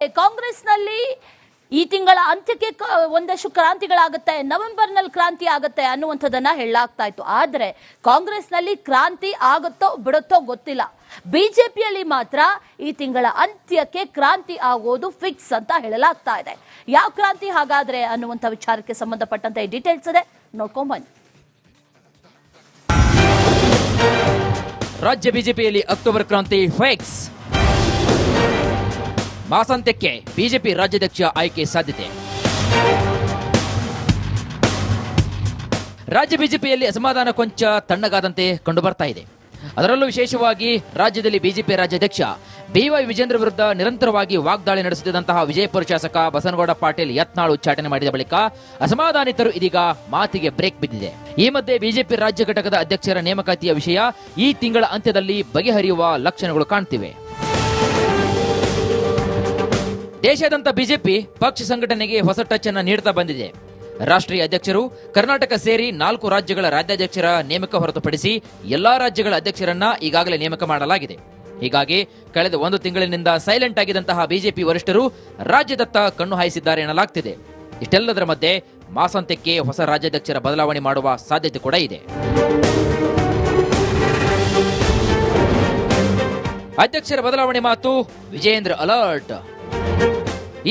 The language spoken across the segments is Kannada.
ಕಾಂಗ್ರೆಸ್ನಲ್ಲಿ ಈ ತಿಂಗಳ ಅಂತ್ಯಕ್ಕೆ ಒಂದಷ್ಟು ಕ್ರಾಂತಿಗಳಾಗುತ್ತೆ, ನವೆಂಬರ್ನಲ್ಲಿ ಕ್ರಾಂತಿ ಆಗುತ್ತೆ ಅನ್ನುವಂಥದ್ದನ್ನ ಹೇಳಲಾಗ್ತಾ ಇತ್ತು. ಆದ್ರೆ ಕಾಂಗ್ರೆಸ್ನಲ್ಲಿ ಕ್ರಾಂತಿ ಆಗುತ್ತೋ ಬಿಡುತ್ತೋ ಗೊತ್ತಿಲ್ಲ. ಬಿಜೆಪಿಯಲ್ಲಿ ಮಾತ್ರ ಈ ತಿಂಗಳ ಅಂತ್ಯಕ್ಕೆ ಕ್ರಾಂತಿ ಆಗೋದು ಫಿಕ್ಸ್ ಅಂತ ಹೇಳಲಾಗ್ತಾ ಇದೆ. ಯಾವ ಕ್ರಾಂತಿ ಹಾಗಾದ್ರೆ ಅನ್ನುವಂಥ ವಿಚಾರಕ್ಕೆ ಸಂಬಂಧಪಟ್ಟಂತೆ ಡೀಟೇಲ್ಸ್ ಇದೆ, ನೋಡ್ಕೊಂಡ್ಬನ್ನಿ. ರಾಜ್ಯ ಬಿಜೆಪಿಯಲ್ಲಿ ಅಕ್ಟೋಬರ್ ಕ್ರಾಂತಿ ಫಿಕ್ಸ್. ಮಾಸಾಂತ್ಯಕ್ಕೆ ಬಿಜೆಪಿ ರಾಜ್ಯಾಧ್ಯಕ್ಷ ಆಯ್ಕೆ ಸಾಧ್ಯತೆ. ರಾಜ್ಯ ಬಿಜೆಪಿಯಲ್ಲಿ ಅಸಮಾಧಾನ ಕೊಂಚ ತಣ್ಣಗಾದಂತೆ ಕಂಡು ಬರ್ತಾ ಇದೆ. ಅದರಲ್ಲೂ ವಿಶೇಷವಾಗಿ ರಾಜ್ಯದಲ್ಲಿ ಬಿಜೆಪಿ ರಾಜ್ಯಾಧ್ಯಕ್ಷ ಬಿವೈ ವಿಜೇಂದ್ರ ವಿರುದ್ಧ ನಿರಂತರವಾಗಿ ವಾಗ್ದಾಳಿ ನಡೆಸುತ್ತಿದ್ದಂತಹ ವಿಜಯಪುರ ಶಾಸಕ ಬಸನಗೌಡ ಪಾಟೀಲ್ ಯತ್ನಾಳ್ ಉಚ್ಚಾಟನೆ ಮಾಡಿದ ಬಳಿಕ ಅಸಮಾಧಾನಿತರು ಇದೀಗ ಮಾತಿಗೆ ಬ್ರೇಕ್ ಬಿದ್ದಿದೆ. ಈ ಮಧ್ಯೆ ಬಿಜೆಪಿ ರಾಜ್ಯ ಘಟಕದ ಅಧ್ಯಕ್ಷರ ನೇಮಕಾತಿಯ ವಿಷಯ ಈ ತಿಂಗಳ ಅಂತ್ಯದಲ್ಲಿ ಬಗೆಹರಿಯುವ ಲಕ್ಷಣಗಳು ಕಾಣ್ತಿವೆ. ದೇಶಾದ್ಯಂತ ಬಿಜೆಪಿ ಪಕ್ಷ ಸಂಘಟನೆಗೆ ಹೊಸ ಟಚ್ ಅನ್ನು ನೀಡುತ್ತಾ ಬಂದಿದೆ. ರಾಷ್ಟ್ರೀಯ ಅಧ್ಯಕ್ಷರು ಕರ್ನಾಟಕ ಸೇರಿ 4 ರಾಜ್ಯಗಳ ರಾಜ್ಯಾಧ್ಯಕ್ಷರ ನೇಮಕ ಹೊರತುಪಡಿಸಿ ಎಲ್ಲಾ ರಾಜ್ಯಗಳ ಅಧ್ಯಕ್ಷರನ್ನ ಈಗಾಗಲೇ ನೇಮಕ ಮಾಡಲಾಗಿದೆ. ಹೀಗಾಗಿ ಕಳೆದ 1 ತಿಂಗಳಿನಿಂದ ಸೈಲೆಂಟ್ ಆಗಿದ್ದಂತಹ ಬಿಜೆಪಿ ವರಿಷ್ಠರು ರಾಜ್ಯದತ್ತ ಕಣ್ಣು ಹಾಯಿಸಿದ್ದಾರೆ ಎನ್ನಲಾಗ್ತಿದೆ. ಇಷ್ಟೆಲ್ಲದರ ಮಧ್ಯೆ ಮಾಸಾಂತ್ಯಕ್ಕೆ ಹೊಸ ರಾಜ್ಯಾಧ್ಯಕ್ಷರ ಬದಲಾವಣೆ ಮಾಡುವ ಸಾಧ್ಯತೆ ಕೂಡ ಇದೆ. ಅಧ್ಯಕ್ಷರ ಬದಲಾವಣೆ ಮಾತು ವಿಜೇಂದ್ರ ಅಲರ್ಟ್.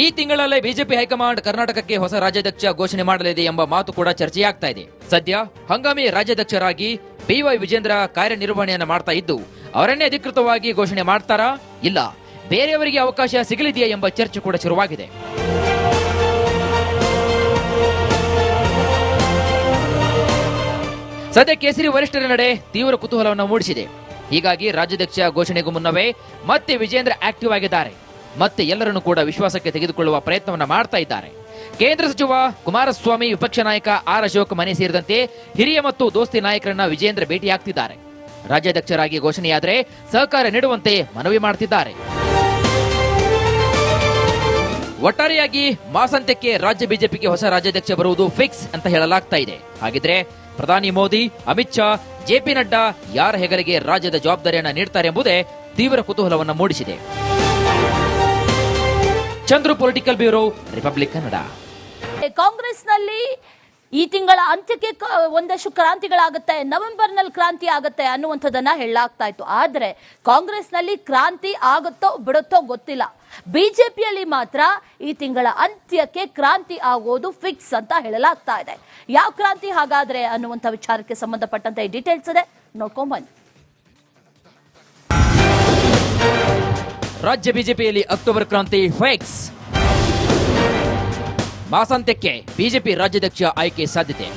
ಈ ತಿಂಗಳಲ್ಲೇ ಬಿಜೆಪಿ ಹೈಕಮಾಂಡ್ ಕರ್ನಾಟಕಕ್ಕೆ ಹೊಸ ರಾಜ್ಯಾಧ್ಯಕ್ಷ ಘೋಷಣೆ ಮಾಡಲಿದೆ ಎಂಬ ಮಾತು ಕೂಡ ಚರ್ಚೆಯಾಗ್ತಾ ಇದೆ. ಸದ್ಯ ಹಂಗಾಮಿ ರಾಜ್ಯಾಧ್ಯಕ್ಷರಾಗಿ ಬಿವೈ ವಿಜೇಂದ್ರ ಕಾರ್ಯನಿರ್ವಹಣೆಯನ್ನು ಮಾಡ್ತಾ ಇದ್ದು, ಅವರನ್ನೇ ಅಧಿಕೃತವಾಗಿ ಘೋಷಣೆ ಮಾಡ್ತಾರಾ, ಇಲ್ಲ ಬೇರೆಯವರಿಗೆ ಅವಕಾಶ ಸಿಗಲಿದೆಯಾ ಎಂಬ ಚರ್ಚೆ ಕೂಡ ಶುರುವಾಗಿದೆ. ಸದ್ಯ ಕೇಸರಿ ವರಿಷ್ಠರ ನಡೆ ತೀವ್ರ ಕುತೂಹಲವನ್ನು ಮೂಡಿಸಿದೆ. ಹೀಗಾಗಿ ರಾಜ್ಯಾಧ್ಯಕ್ಷ ಘೋಷಣೆಗೂ ಮುನ್ನವೇ ಮತ್ತೆ ವಿಜೇಂದ್ರ ಆಕ್ಟಿವ್ ಆಗಿದ್ದಾರೆ. ಮತ್ತೆ ಎಲ್ಲರನ್ನೂ ಕೂಡ ವಿಶ್ವಾಸಕ್ಕೆ ತೆಗೆದುಕೊಳ್ಳುವ ಪ್ರಯತ್ನವನ್ನ ಮಾಡ್ತಾ ಇದ್ದಾರೆ. ಕೇಂದ್ರ ಸಚಿವ ಕುಮಾರಸ್ವಾಮಿ, ವಿಪಕ್ಷ ನಾಯಕ ಆರ್ ಅಶೋಕ್ ಮನೆ ಸೇರಿದಂತೆ ಹಿರಿಯ ಮತ್ತು ದೋಸ್ತಿ ನಾಯಕರನ್ನ ವಿಜೇಂದ್ರ ಭೇಟಿಯಾಗ್ತಿದ್ದಾರೆ. ರಾಜ್ಯಾಧ್ಯಕ್ಷರಾಗಿ ಘೋಷಣೆಯಾದರೆ ಸಹಕಾರ ನೀಡುವಂತೆ ಮನವಿ ಮಾಡುತ್ತಿದ್ದಾರೆ. ಒಟ್ಟಾರೆಯಾಗಿ ಮಾಸಾಂತ್ಯಕ್ಕೆ ರಾಜ್ಯ ಬಿಜೆಪಿಗೆ ಹೊಸ ರಾಜ್ಯಾಧ್ಯಕ್ಷ ಬರುವುದು ಫಿಕ್ಸ್ ಅಂತ ಹೇಳಲಾಗ್ತಾ ಇದೆ. ಹಾಗಿದ್ರೆ ಪ್ರಧಾನಿ ಮೋದಿ, ಅಮಿತ್ ಶಾ, ಜೆಪಿ ನಡ್ಡಾ ಯಾರ ಹೆಗಲಿಗೆ ರಾಜ್ಯದ ಜವಾಬ್ದಾರಿಯನ್ನ ನೀಡ್ತಾರೆ ಎಂಬುದೇ ತೀವ್ರ ಕುತೂಹಲವನ್ನು ಮೂಡಿಸಿದೆ. Chandru, political bureau, republic Kannada. ಕಾಂಗ್ರೆಸ್ನಲ್ಲಿ ಈ ತಿಂಗಳ ಅಂತ್ಯಕ್ಕೆ ಒಂದಷ್ಟು ಕ್ರಾಂತಿಗಳಾಗುತ್ತೆ, ನವೆಂಬರ್ನಲ್ಲಿ ಕ್ರಾಂತಿ ಆಗುತ್ತೆ ಅನ್ನುವಂಥದ್ದನ್ನ ಹೇಳಲಾಗ್ತಾ ಇತ್ತು. ಆದ್ರೆ ಕಾಂಗ್ರೆಸ್ನಲ್ಲಿ ಕ್ರಾಂತಿ ಆಗುತ್ತೋ ಬಿಡುತ್ತೋ ಗೊತ್ತಿಲ್ಲ. ಬಿಜೆಪಿಯಲ್ಲಿ ಮಾತ್ರ ಈ ತಿಂಗಳ ಅಂತ್ಯಕ್ಕೆ ಕ್ರಾಂತಿ ಆಗೋದು ಫಿಕ್ಸ್ ಅಂತ ಹೇಳಲಾಗ್ತಾ ಇದೆ. ಯಾವ ಕ್ರಾಂತಿ ಹಾಗಾದ್ರೆ ಅನ್ನುವಂಥ ವಿಚಾರಕ್ಕೆ ಸಂಬಂಧಪಟ್ಟಂತೆ ಡೀಟೇಲ್ಸ್ ಇದೆ, ನೋಡ್ಕೊಂಡ್ಬನ್ನಿ. ರಾಜ್ಯ ಬಿಜೆಪಿಯಲ್ಲಿ ಅಕ್ಟೋಬರ್ ಕ್ರಾಂತಿ ಫಿಕ್ಸ್. ಮಾಸಾಂತ್ಯಕ್ಕೆ ಬಿಜೆಪಿ ರಾಜ್ಯಾಧ್ಯಕ್ಷ ಆಯ್ಕೆ ಸಾಧ್ಯತೆ.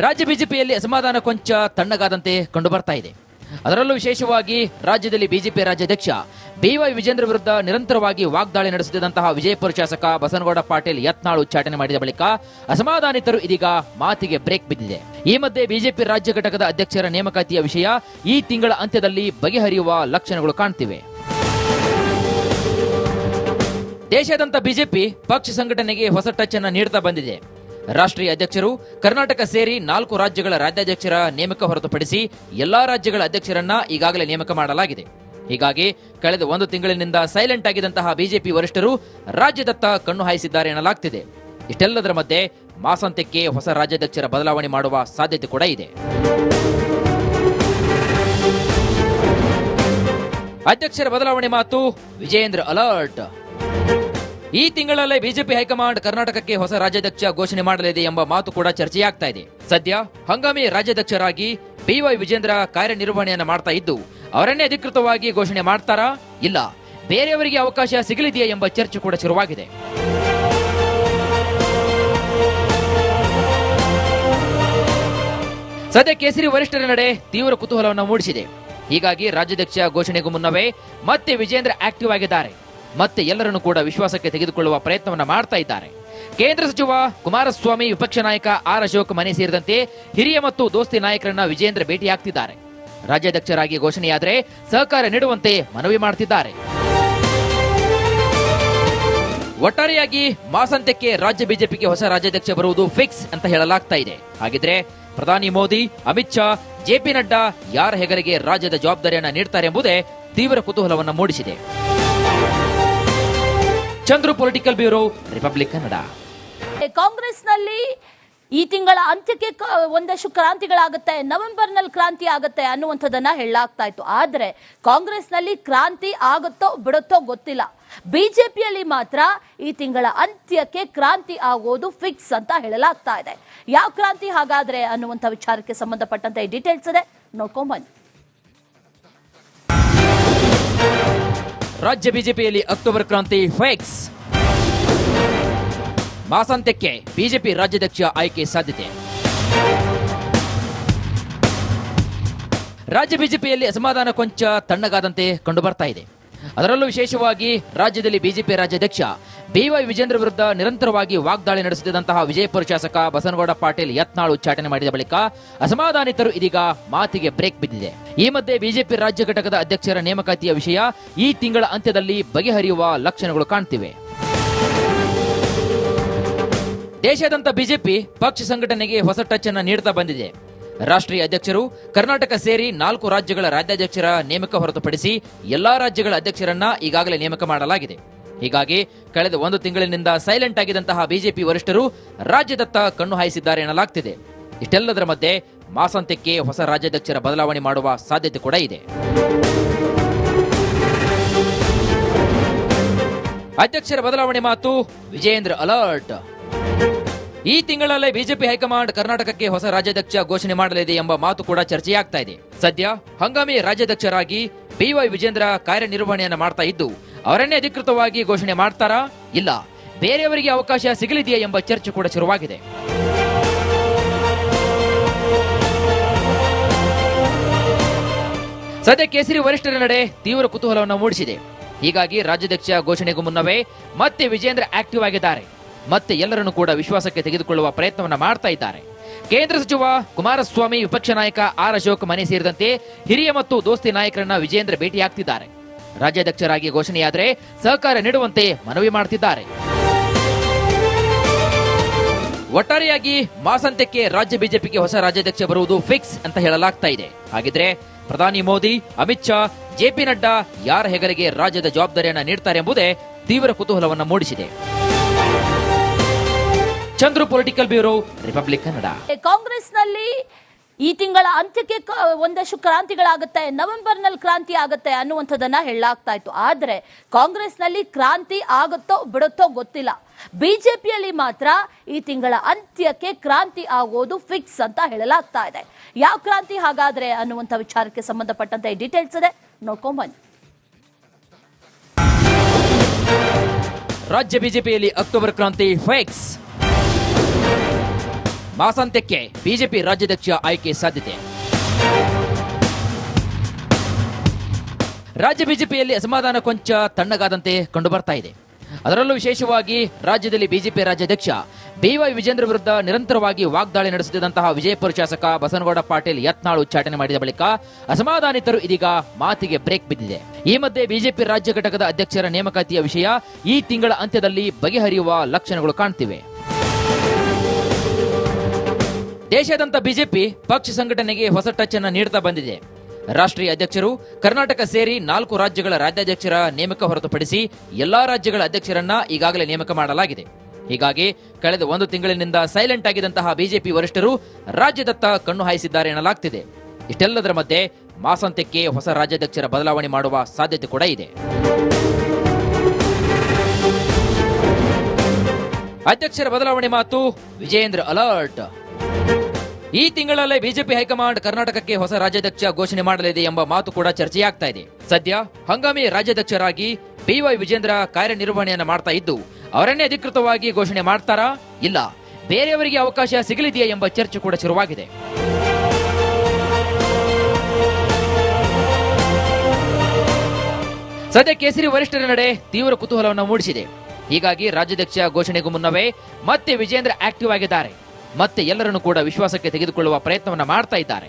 ರಾಜ್ಯ ಬಿಜೆಪಿಯಲ್ಲಿ ಅಸಮಾಧಾನ ಕೊಂಚ ತಣ್ಣಗಾದಂತೆ ಕಂಡು ಬರ್ತಾ ಇದೆ. ಅದರಲ್ಲೂ ವಿಶೇಷವಾಗಿ ರಾಜ್ಯದಲ್ಲಿ ಬಿಜೆಪಿ ರಾಜ್ಯಾಧ್ಯಕ್ಷ ಬಿವೈ ವಿಜೇಂದ್ರ ವಿರುದ್ಧ ನಿರಂತರವಾಗಿ ವಾಗ್ದಾಳಿ ನಡೆಸುತ್ತಿದ್ದಂತಹ ವಿಜಯಪುರ ಶಾಸಕ ಬಸನಗೌಡ ಪಾಟೀಲ್ ಯತ್ನಾಳ್ ಉಚ್ಚಾಟನೆ ಮಾಡಿದ ಬಳಿಕ ಅಸಮಾಧಾನಿತರು ಇದೀಗ ಮಾತಿಗೆ ಬ್ರೇಕ್ ಬಿದ್ದಿದೆ. ಈ ಮಧ್ಯೆ ಬಿಜೆಪಿ ರಾಜ್ಯ ಘಟಕದ ಅಧ್ಯಕ್ಷರ ನೇಮಕಾತಿಯ ವಿಷಯ ಈ ತಿಂಗಳ ಅಂತ್ಯದಲ್ಲಿ ಬಗೆಹರಿಯುವ ಲಕ್ಷಣಗಳು ಕಾಣ್ತಿವೆ. ದೇಶಾದ್ಯಂತ ಬಿಜೆಪಿ ಪಕ್ಷ ಸಂಘಟನೆಗೆ ಹೊಸ ಟಚ್ ಅನ್ನು ನೀಡುತ್ತಾ ಬಂದಿದೆ. ರಾಷ್ಟ್ರೀಯ ಅಧ್ಯಕ್ಷರು ಕರ್ನಾಟಕ ಸೇರಿ 4 ರಾಜ್ಯಗಳ ರಾಜ್ಯಾಧ್ಯಕ್ಷರ ನೇಮಕ ಹೊರತುಪಡಿಸಿ ಎಲ್ಲಾ ರಾಜ್ಯಗಳ ಅಧ್ಯಕ್ಷರನ್ನ ಈಗಾಗಲೇ ನೇಮಕ ಮಾಡಲಾಗಿದೆ. ಹೀಗಾಗಿ ಕಳೆದ 1 ತಿಂಗಳಿನಿಂದ ಸೈಲೆಂಟ್ ಆಗಿದ್ದಂತಹ ಬಿಜೆಪಿ ವರಿಷ್ಠರು ರಾಜ್ಯದತ್ತ ಕಣ್ಣು ಹಾಯಿಸಿದ್ದಾರೆ ಎನ್ನಲಾಗ್ತಿದೆ. ಇಷ್ಟೆಲ್ಲದರ ಮಧ್ಯೆ ಮಾಸಾಂತ್ಯಕ್ಕೆ ಹೊಸ ರಾಜ್ಯಾಧ್ಯಕ್ಷರ ಬದಲಾವಣೆ ಮಾಡುವ ಸಾಧ್ಯತೆ ಕೂಡ ಇದೆ. ಅಧ್ಯಕ್ಷರ ಬದಲಾವಣೆ ಮಾತು ವಿಜೇಂದ್ರ ಅಲರ್ಟ್. ಈ ತಿಂಗಳಲ್ಲೇ ಬಿಜೆಪಿ ಹೈಕಮಾಂಡ್ ಕರ್ನಾಟಕಕ್ಕೆ ಹೊಸ ರಾಜ್ಯಾಧ್ಯಕ್ಷ ಘೋಷಣೆ ಮಾಡಲಿದೆ ಎಂಬ ಮಾತು ಕೂಡ ಚರ್ಚೆಯಾಗ್ತಾ ಇದೆ. ಸದ್ಯ ಹಂಗಾಮಿ ರಾಜ್ಯಾಧ್ಯಕ್ಷರಾಗಿ ಬಿವೈ ವಿಜೇಂದ್ರ ಕಾರ್ಯನಿರ್ವಹಣೆಯನ್ನು ಮಾಡ್ತಾ ಇದ್ದು, ಅವರನ್ನೇ ಅಧಿಕೃತವಾಗಿ ಘೋಷಣೆ ಮಾಡ್ತಾರಾ, ಇಲ್ಲ ಬೇರೆಯವರಿಗೆ ಅವಕಾಶ ಸಿಗಲಿದೆಯಾ ಎಂಬ ಚರ್ಚೆ ಕೂಡ ಶುರುವಾಗಿದೆ. ಸದ್ಯ ಕೇಸರಿ ವರಿಷ್ಠರ ನಡೆ ತೀವ್ರ ಕುತೂಹಲವನ್ನು ಮೂಡಿಸಿದೆ. ಹೀಗಾಗಿ ರಾಜ್ಯಾಧ್ಯಕ್ಷ ಘೋಷಣೆಗೂ ಮುನ್ನವೇ ಮತ್ತೆ ವಿಜೇಂದ್ರ ಆಕ್ಟಿವ್ ಆಗಿದ್ದಾರೆ. ಮತ್ತೆ ಎಲ್ಲರನ್ನೂ ಕೂಡ ವಿಶ್ವಾಸಕ್ಕೆ ತೆಗೆದುಕೊಳ್ಳುವ ಪ್ರಯತ್ನವನ್ನ ಮಾಡ್ತಾ ಇದ್ದಾರೆ. ಕೇಂದ್ರ ಸಚಿವ ಕುಮಾರಸ್ವಾಮಿ, ವಿಪಕ್ಷ ನಾಯಕ ಆರ್ ಅಶೋಕ್ ಮನೆ ಸೇರಿದಂತೆ ಹಿರಿಯ ಮತ್ತು ದೋಸ್ತಿ ನಾಯಕರನ್ನ ವಿಜೇಂದ್ರ ಭೇಟಿಯಾಗ್ತಿದ್ದಾರೆ. ರಾಜ್ಯಾಧ್ಯಕ್ಷರಾಗಿ ಘೋಷಣೆಯಾದರೆ ಸಹಕಾರ ನೀಡುವಂತೆ ಮನವಿ ಮಾಡುತ್ತಿದ್ದಾರೆ. ಒಟ್ಟಾರೆಯಾಗಿ ಮಾಸಾಂತ್ಯಕ್ಕೆ ರಾಜ್ಯ ಬಿಜೆಪಿಗೆ ಹೊಸ ರಾಜ್ಯಾಧ್ಯಕ್ಷ ಬರುವುದು ಫಿಕ್ಸ್ ಅಂತ ಹೇಳಲಾಗ್ತಾ ಇದೆ. ಹಾಗಿದ್ರೆ ಪ್ರಧಾನಿ ಮೋದಿ, ಅಮಿತ್ ಶಾ, ಜೆಪಿ ನಡ್ಡಾ ಯಾರ ಹೆಗಲಿಗೆ ರಾಜ್ಯದ ಜವಾಬ್ದಾರಿಯನ್ನ ನೀಡ್ತಾರೆ ಎಂಬುದೇ ತೀವ್ರ ಕುತೂಹಲವನ್ನು ಮೂಡಿಸಿದೆ. Chandru political bureau, republic Kannada. ಕಾಂಗ್ರೆಸ್ನಲ್ಲಿ ಈ ತಿಂಗಳ ಅಂತ್ಯಕ್ಕೆ ಒಂದಷ್ಟು ಕ್ರಾಂತಿಗಳಾಗುತ್ತೆ, ನವೆಂಬರ್ನಲ್ಲಿ ಕ್ರಾಂತಿ ಆಗುತ್ತೆ ಅನ್ನುವಂಥದ್ದನ್ನ ಹೇಳಲಾಗ್ತಾ ಇತ್ತು. ಆದ್ರೆ ಕಾಂಗ್ರೆಸ್ನಲ್ಲಿ ಕ್ರಾಂತಿ ಆಗುತ್ತೋ ಬಿಡುತ್ತೋ ಗೊತ್ತಿಲ್ಲ. ಬಿಜೆಪಿಯಲ್ಲಿ ಮಾತ್ರ ಈ ತಿಂಗಳ ಅಂತ್ಯಕ್ಕೆ ಕ್ರಾಂತಿ ಆಗೋದು ಫಿಕ್ಸ್ ಅಂತ ಹೇಳಲಾಗ್ತಾ ಇದೆ. ಯಾವ ಕ್ರಾಂತಿ ಹಾಗಾದ್ರೆ ಅನ್ನುವಂಥ ವಿಚಾರಕ್ಕೆ ಸಂಬಂಧಪಟ್ಟಂತೆ ಡೀಟೇಲ್ಸ್ ಇದೆ, ನೋಡ್ಕೊಂಡ್ಬನ್ನಿ. ರಾಜ್ಯ ಬಿಜೆಪಿಯಲ್ಲಿ ಅಕ್ಟೋಬರ್ ಕ್ರಾಂತಿ ಫಿಕ್ಸ್. ಮಾಸಾಂತ್ಯಕ್ಕೆ ಬಿಜೆಪಿ ರಾಜ್ಯಾಧ್ಯಕ್ಷ ಆಯ್ಕೆ ಸಾಧ್ಯತೆ. ರಾಜ್ಯ ಬಿಜೆಪಿಯಲ್ಲಿ ಅಸಮಾಧಾನ ಕೊಂಚ ತಣ್ಣಗಾದಂತೆ ಕಂಡುಬರ್ತಾ ಇದೆ. ಅದರಲ್ಲೂ ವಿಶೇಷವಾಗಿ ರಾಜ್ಯದಲ್ಲಿ ಬಿಜೆಪಿ ರಾಜ್ಯಾಧ್ಯಕ್ಷ ಬಿವೈ ವಿಜೇಂದ್ರ ವಿರುದ್ಧ ನಿರಂತರವಾಗಿ ವಾಗ್ದಾಳಿ ನಡೆಸುತ್ತಿದ್ದಂತಹ ವಿಜಯಪುರ ಶಾಸಕ ಬಸನಗೌಡ ಪಾಟೀಲ್ ಯತ್ನಾಳ್ ಉಚ್ಚಾಟನೆ ಮಾಡಿದ ಬಳಿಕ ಅಸಮಾಧಾನಿತರು ಇದೀಗ ಮಾತಿಗೆ ಬ್ರೇಕ್ ಬಿದ್ದಿದೆ. ಈ ಮಧ್ಯೆ ಬಿಜೆಪಿ ರಾಜ್ಯ ಘಟಕದ ಅಧ್ಯಕ್ಷರ ನೇಮಕಾತಿಯ ವಿಷಯ ಈ ತಿಂಗಳ ಅಂತ್ಯದಲ್ಲಿ ಬಗೆಹರಿಯುವ ಲಕ್ಷಣಗಳು ಕಾಣ್ತಿವೆ. ದೇಶಾದ್ಯಂತ ಬಿಜೆಪಿ ಪಕ್ಷ ಸಂಘಟನೆಗೆ ಹೊಸ ಟಚ್ ಅನ್ನು ನೀಡುತ್ತಾ ಬಂದಿದೆ. ರಾಷ್ಟ್ರೀಯ ಅಧ್ಯಕ್ಷರು ಕರ್ನಾಟಕ ಸೇರಿ 4 ರಾಜ್ಯಗಳ ರಾಜ್ಯಾಧ್ಯಕ್ಷರ ನೇಮಕ ಹೊರತುಪಡಿಸಿ ಎಲ್ಲಾ ರಾಜ್ಯಗಳ ಅಧ್ಯಕ್ಷರನ್ನ ಈಗಾಗಲೇ ನೇಮಕ ಮಾಡಲಾಗಿದೆ. ಹೀಗಾಗಿ ಕಳೆದ 1 ತಿಂಗಳಿನಿಂದ ಸೈಲೆಂಟ್ ಆಗಿದ್ದಂತಹ ಬಿಜೆಪಿ ವರಿಷ್ಠರು ರಾಜ್ಯದತ್ತ ಕಣ್ಣು ಹಾಯಿಸಿದ್ದಾರೆ ಎನ್ನಲಾಗ್ತಿದೆ. ಇಷ್ಟೆಲ್ಲದರ ಮಧ್ಯೆ ಮಾಸಾಂತ್ಯಕ್ಕೆ ಹೊಸ ರಾಜ್ಯಾಧ್ಯಕ್ಷರ ಬದಲಾವಣೆ ಮಾಡುವ ಸಾಧ್ಯತೆ ಕೂಡ ಇದೆ. ಅಧ್ಯಕ್ಷರ ಬದಲಾವಣೆ ಮಾತು ವಿಜೇಂದ್ರ ಅಲರ್ಟ್. ಈ ತಿಂಗಳಲ್ಲೇ ಬಿಜೆಪಿ ಹೈಕಮಾಂಡ್ ಕರ್ನಾಟಕಕ್ಕೆ ಹೊಸ ರಾಜ್ಯಾಧ್ಯಕ್ಷ ಘೋಷಣೆ ಮಾಡಲಿದೆ ಎಂಬ ಮಾತು ಕೂಡ ಚರ್ಚೆಯಾಗ್ತಾ ಇದೆ. ಸದ್ಯ ಹಂಗಾಮಿ ರಾಜ್ಯಾಧ್ಯಕ್ಷರಾಗಿ ಬಿವೈ ವಿಜೇಂದ್ರ ಕಾರ್ಯನಿರ್ವಹಣೆಯನ್ನು ಮಾಡ್ತಾ ಇದ್ದು, ಅವರನ್ನೇ ಅಧಿಕೃತವಾಗಿ ಘೋಷಣೆ ಮಾಡ್ತಾರಾ, ಇಲ್ಲ ಬೇರೆಯವರಿಗೆ ಅವಕಾಶ ಸಿಗಲಿದೆಯಾ ಎಂಬ ಚರ್ಚೆ ಕೂಡ ಶುರುವಾಗಿದೆ. ಸದ್ಯ ಕೇಸರಿ ವರಿಷ್ಠರ ನಡೆ ತೀವ್ರ ಕುತೂಹಲವನ್ನು ಮೂಡಿಸಿದೆ. ಹೀಗಾಗಿ ರಾಜ್ಯಾಧ್ಯಕ್ಷ ಘೋಷಣೆಗೂ ಮುನ್ನವೇ ಮತ್ತೆ ವಿಜೇಂದ್ರ ಆಕ್ಟಿವ್ ಆಗಿದ್ದಾರೆ. ಮತ್ತೆ ಎಲ್ಲರನ್ನು ಕೂಡ ವಿಶ್ವಾಸಕ್ಕೆ ತೆಗೆದುಕೊಳ್ಳುವ ಪ್ರಯತ್ನವನ್ನ ಮಾಡ್ತಾ ಇದ್ದಾರೆ. ಕೇಂದ್ರ ಸಚಿವ ಕುಮಾರಸ್ವಾಮಿ, ವಿಪಕ್ಷ ನಾಯಕ ಆರ್ ಅಶೋಕ್ ಮನೆ ಸೇರಿದಂತೆ ಹಿರಿಯ ಮತ್ತು ದೋಸ್ತಿ ನಾಯಕರನ್ನ ವಿಜೇಂದ್ರ ಭೇಟಿಯಾಗ್ತಿದ್ದಾರೆ. ರಾಜ್ಯಾಧ್ಯಕ್ಷರಾಗಿ ಘೋಷಣೆಯಾದರೆ ಸಹಕಾರ ನೀಡುವಂತೆ ಮನವಿ ಮಾಡುತ್ತಿದ್ದಾರೆ. ಒಟ್ಟಾರೆಯಾಗಿ ಮಾಸಾಂತ್ಯಕ್ಕೆ ರಾಜ್ಯ ಬಿಜೆಪಿಗೆ ಹೊಸ ರಾಜ್ಯಾಧ್ಯಕ್ಷ ಬರುವುದು ಫಿಕ್ಸ್ ಅಂತ ಹೇಳಲಾಗ್ತಾ ಇದೆ. ಹಾಗಿದ್ರೆ ಪ್ರಧಾನಿ ಮೋದಿ, ಅಮಿತ್ ಶಾ, ಜೆಪಿ ನಡ್ಡಾ ಯಾರ ಹೆಗಲಿಗೆ ರಾಜ್ಯದ ಜವಾಬ್ದಾರಿಯನ್ನ ನೀಡ್ತಾರೆ ಎಂಬುದೇ ತೀವ್ರ ಕುತೂಹಲವನ್ನು ಮೂಡಿಸಿದೆ. Chandru political bureau, republic Kannada. ಕಾಂಗ್ರೆಸ್ನಲ್ಲಿ ಈ ತಿಂಗಳ ಅಂತ್ಯಕ್ಕೆ ಒಂದಷ್ಟು ಕ್ರಾಂತಿಗಳಾಗುತ್ತೆ, ನವೆಂಬರ್ನಲ್ಲಿ ಕ್ರಾಂತಿ ಆಗುತ್ತೆ ಅನ್ನುವಂಥದ್ದನ್ನ ಹೇಳಲಾಗ್ತಾ ಇತ್ತು. ಆದ್ರೆ ಕಾಂಗ್ರೆಸ್ನಲ್ಲಿ ಕ್ರಾಂತಿ ಆಗುತ್ತೋ ಬಿಡುತ್ತೋ ಗೊತ್ತಿಲ್ಲ. ಬಿಜೆಪಿಯಲ್ಲಿ ಮಾತ್ರ ಈ ತಿಂಗಳ ಅಂತ್ಯಕ್ಕೆ ಕ್ರಾಂತಿ ಆಗೋದು ಫಿಕ್ಸ್ ಅಂತ ಹೇಳಲಾಗ್ತಾ ಇದೆ. ಯಾವ ಕ್ರಾಂತಿ ಹಾಗಾದ್ರೆ ಅನ್ನುವಂಥ ವಿಚಾರಕ್ಕೆ ಸಂಬಂಧಪಟ್ಟಂತೆ ಡೀಟೇಲ್ಸ್ ಇದೆ, ನೋಡ್ಕೊಂಡ್ಬನ್ನಿ. ರಾಜ್ಯ ಬಿಜೆಪಿಯಲ್ಲಿ ಅಕ್ಟೋಬರ್ ಕ್ರಾಂತಿ ಫಿಕ್ಸ್. ಮಾಸಾಂತ್ಯಕ್ಕೆ ಬಿಜೆಪಿ ರಾಜ್ಯಾಧ್ಯಕ್ಷ ಆಯ್ಕೆ ಸಾಧ್ಯತೆ. ರಾಜ್ಯ ಬಿಜೆಪಿಯಲ್ಲಿ ಅಸಮಾಧಾನ ಕೊಂಚ ತಣ್ಣಗಾದಂತೆ ಕಂಡುಬರ್ತಾ ಇದೆ. ಅದರಲ್ಲೂ ವಿಶೇಷವಾಗಿ ರಾಜ್ಯದಲ್ಲಿ ಬಿಜೆಪಿ ರಾಜ್ಯಾಧ್ಯಕ್ಷ ಬಿವೈ ವಿಜೇಂದ್ರ ವಿರುದ್ಧ ನಿರಂತರವಾಗಿ ವಾಗ್ದಾಳಿ ನಡೆಸುತ್ತಿದ್ದಂತಹ ವಿಜಯಪುರ ಶಾಸಕ ಬಸನಗೌಡ ಪಾಟೀಲ್ ಯತ್ನಾಳ್ ಉಚ್ಚಾಟನೆ ಮಾಡಿದ ಬಳಿಕ ಅಸಮಾಧಾನಿತರು ಇದೀಗ ಮಾತಿಗೆ ಬ್ರೇಕ್ ಬಿದ್ದಿದೆ. ಈ ಮಧ್ಯೆ ಬಿಜೆಪಿ ರಾಜ್ಯ ಘಟಕದ ಅಧ್ಯಕ್ಷರ ನೇಮಕಾತಿಯ ವಿಷಯ ಈ ತಿಂಗಳ ಅಂತ್ಯದಲ್ಲಿ ಬಗೆಹರಿಯುವ ಲಕ್ಷಣಗಳು ಕಾಣ್ತಿವೆ. ದೇಶಾದ್ಯಂತ ಬಿಜೆಪಿ ಪಕ್ಷ ಸಂಘಟನೆಗೆ ಹೊಸ ಟಚ್ ಅನ್ನು ನೀಡುತ್ತಾ ಬಂದಿದೆ. ರಾಷ್ಟ್ರೀಯ ಅಧ್ಯಕ್ಷರು ಕರ್ನಾಟಕ ಸೇರಿ 4 ರಾಜ್ಯಗಳ ರಾಜ್ಯಾಧ್ಯಕ್ಷರ ನೇಮಕ ಹೊರತುಪಡಿಸಿ ಎಲ್ಲಾ ರಾಜ್ಯಗಳ ಅಧ್ಯಕ್ಷರನ್ನ ಈಗಾಗಲೇ ನೇಮಕ ಮಾಡಲಾಗಿದೆ. ಹೀಗಾಗಿ ಕಳೆದ 1 ತಿಂಗಳಿನಿಂದ ಸೈಲೆಂಟ್ ಆಗಿದ್ದಂತಹ ಬಿಜೆಪಿ ವರಿಷ್ಠರು ರಾಜ್ಯದತ್ತ ಕಣ್ಣು ಹಾಯಿಸಿದ್ದಾರೆ ಎನ್ನಲಾಗ್ತಿದೆ. ಇಷ್ಟೆಲ್ಲದರ ಮಧ್ಯೆ ಮಾಸಾಂತ್ಯಕ್ಕೆ ಹೊಸ ರಾಜ್ಯಾಧ್ಯಕ್ಷರ ಬದಲಾವಣೆ ಮಾಡುವ ಸಾಧ್ಯತೆ ಕೂಡ ಇದೆ. ಅಧ್ಯಕ್ಷರ ಬದಲಾವಣೆ ಮಾತು ವಿಜೇಂದ್ರ ಅಲರ್ಟ್. ಈ ತಿಂಗಳಲ್ಲೇ ಬಿಜೆಪಿ ಹೈಕಮಾಂಡ್ ಕರ್ನಾಟಕಕ್ಕೆ ಹೊಸ ರಾಜ್ಯಾಧ್ಯಕ್ಷ ಘೋಷಣೆ ಮಾಡಲಿದೆ ಎಂಬ ಮಾತು ಕೂಡ ಚರ್ಚೆಯಾಗ್ತಾ ಇದೆ. ಸದ್ಯ ಹಂಗಾಮಿ ರಾಜ್ಯಾಧ್ಯಕ್ಷರಾಗಿ ಬಿವೈ ವಿಜೇಂದ್ರ ಕಾರ್ಯನಿರ್ವಹಣೆಯನ್ನು ಮಾಡ್ತಾ ಇದ್ದು, ಅವರನ್ನೇ ಅಧಿಕೃತವಾಗಿ ಘೋಷಣೆ ಮಾಡ್ತಾರಾ, ಇಲ್ಲ ಬೇರೆಯವರಿಗೆ ಅವಕಾಶ ಸಿಗಲಿದೆಯಾ ಎಂಬ ಚರ್ಚೆ ಕೂಡ ಶುರುವಾಗಿದೆ. ಸದ್ಯ ಕೇಸರಿ ವರಿಷ್ಠರ ನಡೆ ತೀವ್ರ ಕುತೂಹಲವನ್ನು ಮೂಡಿಸಿದೆ. ಹೀಗಾಗಿ ರಾಜ್ಯಾಧ್ಯಕ್ಷ ಘೋಷಣೆಗೂ ಮುನ್ನವೇ ಮತ್ತೆ ವಿಜೇಂದ್ರ ಆಕ್ಟಿವ್ ಆಗಿದ್ದಾರೆ. ಮತ್ತೆ ಎಲ್ಲರನ್ನು ಕೂಡ ವಿಶ್ವಾಸಕ್ಕೆ ತೆಗೆದುಕೊಳ್ಳುವ ಪ್ರಯತ್ನವನ್ನ ಮಾಡ್ತಾ ಇದ್ದಾರೆ.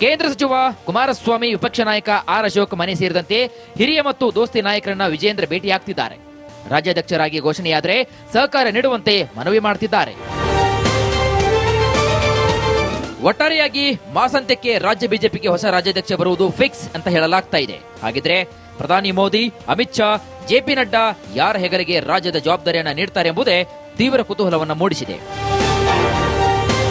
ಕೇಂದ್ರ ಸಚಿವ ಕುಮಾರಸ್ವಾಮಿ, ವಿಪಕ್ಷ ನಾಯಕ ಆರ್ ಅಶೋಕ್ ಮನೆ ಸೇರಿದಂತೆ ಹಿರಿಯ ಮತ್ತು ದೋಸ್ತಿ ನಾಯಕರನ್ನ ವಿಜೇಂದ್ರ ಭೇಟಿಯಾಗ್ತಿದ್ದಾರೆ. ರಾಜ್ಯಾಧ್ಯಕ್ಷರಾಗಿ ಘೋಷಣೆಯಾದರೆ ಸಹಕಾರ ನೀಡುವಂತೆ ಮನವಿ ಮಾಡುತ್ತಿದ್ದಾರೆ. ಒಟ್ಟಾರೆಯಾಗಿ ಮಾಸಾಂತ್ಯಕ್ಕೆ ರಾಜ್ಯ ಬಿಜೆಪಿಗೆ ಹೊಸ ರಾಜ್ಯಾಧ್ಯಕ್ಷ ಬರುವುದು ಫಿಕ್ಸ್ ಅಂತ ಹೇಳಲಾಗ್ತಾ ಇದೆ. ಹಾಗಿದ್ರೆ ಪ್ರಧಾನಿ ಮೋದಿ, ಅಮಿತ್ ಶಾ, ಜೆಪಿ ನಡ್ಡಾ ಯಾರ ಹೆಗಲಿಗೆ ರಾಜ್ಯದ ಜವಾಬ್ದಾರಿಯನ್ನ ನೀಡ್ತಾರೆ ಎಂಬುದೇ ತೀವ್ರ ಕುತೂಹಲವನ್ನ ಮೂಡಿಸಿದೆ.